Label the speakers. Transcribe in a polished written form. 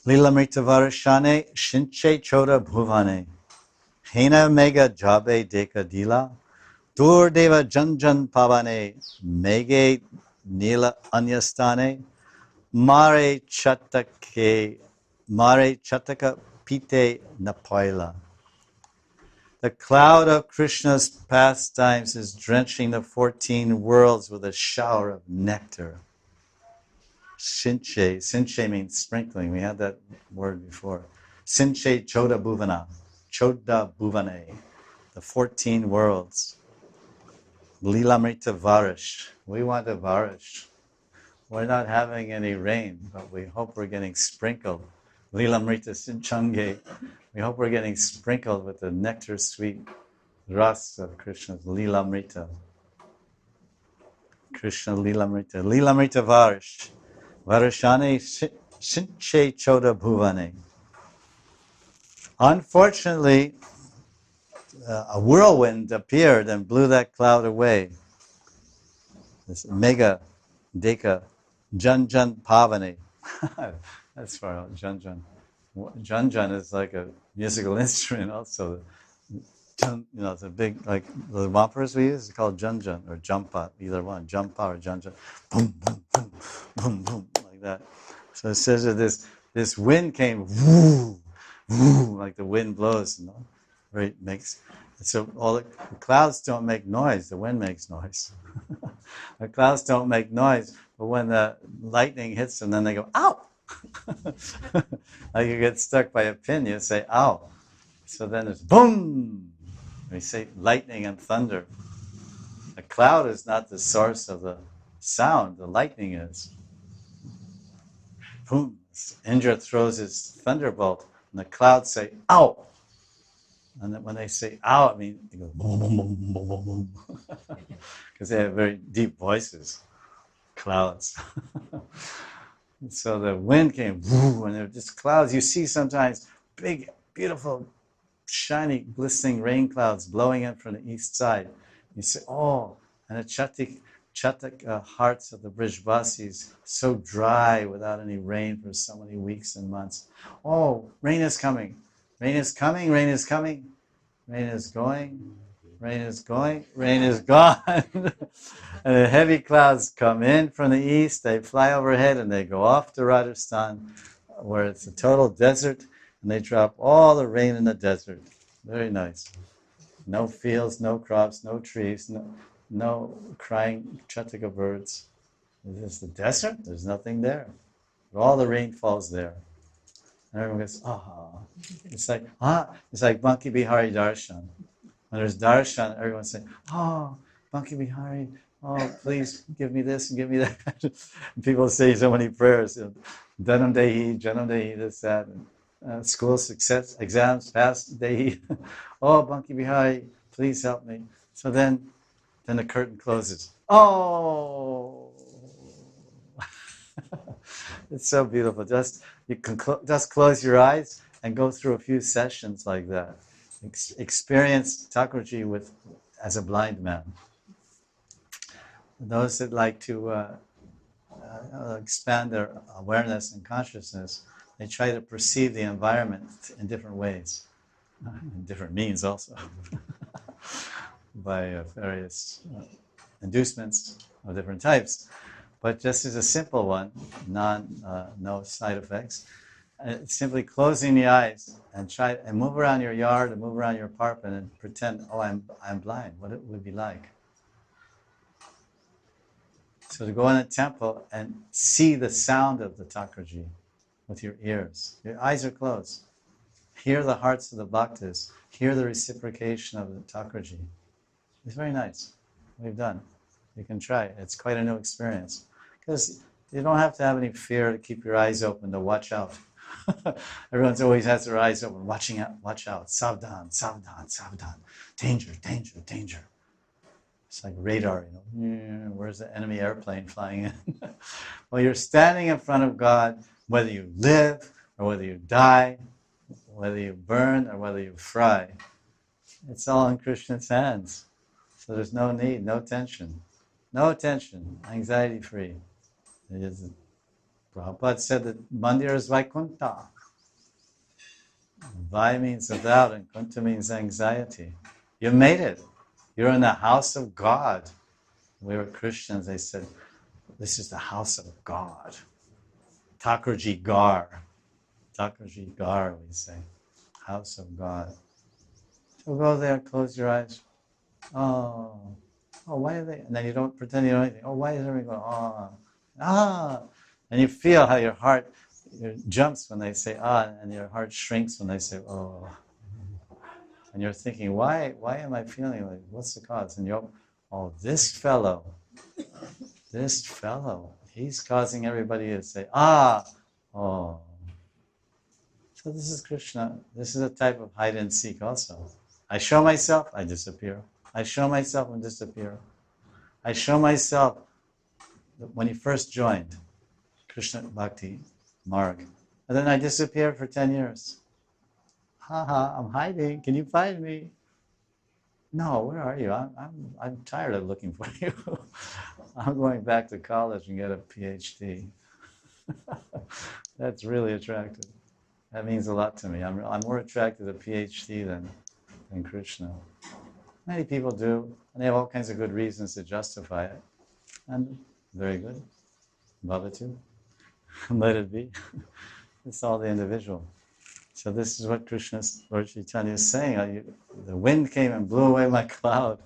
Speaker 1: Lilamrita Varashane Shinche Choda Bhuvane Hena Mega Jabe Deka Dila Dur Deva Janjan Pavane Mege Nila Anyastane Mare Chataka Pite Napoila. The cloud of Krishna's pastimes is drenching the 14 worlds with a shower of nectar. Sinche. Sinche means sprinkling. We had that word before. Sinche Choda Bhuvana. Choda Bhuvane. The 14 worlds. Lilamrita Varish. We want a Varish. We're not having any rain, but we hope we're getting sprinkled. Lilamrita Sinchange. We hope we're getting sprinkled with the nectar sweet ras of Krishna's Lilamrita. Krishna Lilamrita. Lilamrita Varish. Varashane Sinche Choda Bhuvane. Unfortunately, a whirlwind appeared and blew that cloud away. This mega deka Janjan Pavane. That's far out, Janjan. Janjan is like a musical instrument also. It's a big, like the whoppers we use, it's called Janjan or Jampa, either one, Jampa or Janjan. Boom, boom, boom, boom, boom, like that. So it says that this wind came, woo, woo, like the wind blows, where it makes. So all the clouds don't make noise, the wind makes noise. The clouds don't make noise, but when the lightning hits them, then they go, ow! Like you get stuck by a pin, you say, ow. So then there's boom! We say lightning and thunder. The cloud is not the source of the sound, the lightning is. Boom! Indra throws his thunderbolt, and the clouds say, ow! And then when they say ow, it means they go boom, boom, boom, boom, boom, boom. Because they have very deep voices, clouds. So the wind came, woo, and they're just clouds. You see sometimes big, beautiful, shiny, glistening rain clouds blowing in from the east side. You say, oh, and the Chatak hearts of the Brijvasis, so dry without any rain for so many weeks and months. Oh, rain is coming. Rain is coming, rain is coming. Rain is going, rain is going, rain is gone. And the heavy clouds come in from the east, they fly overhead and they go off to Rajasthan, where it's a total desert, and they drop all the rain in the desert. Very nice. No fields, no crops, no trees, no crying Chataka birds. It's the desert, there's nothing there. But all the rain falls there. And everyone goes, ah. It's like Banki Bihari Darshan. When there's darshan, everyone saying, oh, Banki Bihari, oh, please give me this and give me that. And people say so many prayers, Dhanam Dehi, Janam Dehi, this, that, and school success, exams, pass, Dehi. Oh, Banki Bihari, please help me. So then the curtain closes. Oh! It's so beautiful. You can just close your eyes and go through a few sessions like that. Experience Thakurji as a blind man. Those that like to expand their awareness and consciousness, they try to perceive the environment in different ways, in different means also, by various inducements of different types. But just as a simple one, no side effects, it's simply closing the eyes and try and move around your yard and move around your apartment and pretend, oh, I'm blind. What it would be like. So to go in a temple and see the sound of the Thakurji with your ears. Your eyes are closed. Hear the hearts of the bhaktas. Hear the reciprocation of the Thakurji. It's very nice. We've done. You can try it. It's quite a new experience. Because you don't have to have any fear to keep your eyes open, to watch out. Everyone always has their eyes open, watching out, watch out, savdhan, savdhan, savdhan, danger, danger, danger. It's like radar, where's the enemy airplane flying in? Well, you're standing in front of God, whether you live or whether you die, whether you burn or whether you fry. It's all in Krishna's hands. So there's no need, no tension. No tension, anxiety-free. Prabhupada said that Mandir is Vaikuntha. Vai means without, and kunta means anxiety. You made it. You're in the house of God. We were Christians, they said, this is the house of God. Thakurji Gar. Thakurji Gar, we say. House of God. So go there, close your eyes. Oh, why are they? And then you don't pretend you know anything. Oh, why is everyone going, and you feel how your heart jumps when they say and your heart shrinks when they say oh. And you're thinking, why am I feeling like, what's the cause? And you're, this fellow, he's causing everybody to say, oh. So this is Krishna. This is a type of hide and seek also. I show myself, I disappear. I show myself and disappear. I show myself when he first joined Krishna Bhakti Marg. And then I disappeared for 10 years. I'm hiding. Can you find me? No, where are you? I'm tired of looking for you. I'm going back to college and get a PhD. That's really attractive. That means a lot to me. I'm more attracted to PhD than Krishna. Many people do, and they have all kinds of good reasons to justify it. And very good. Bhavatu. Let it be. It's all the individual. So this is what Lord Chaitanya is saying. The wind came and blew away my cloud.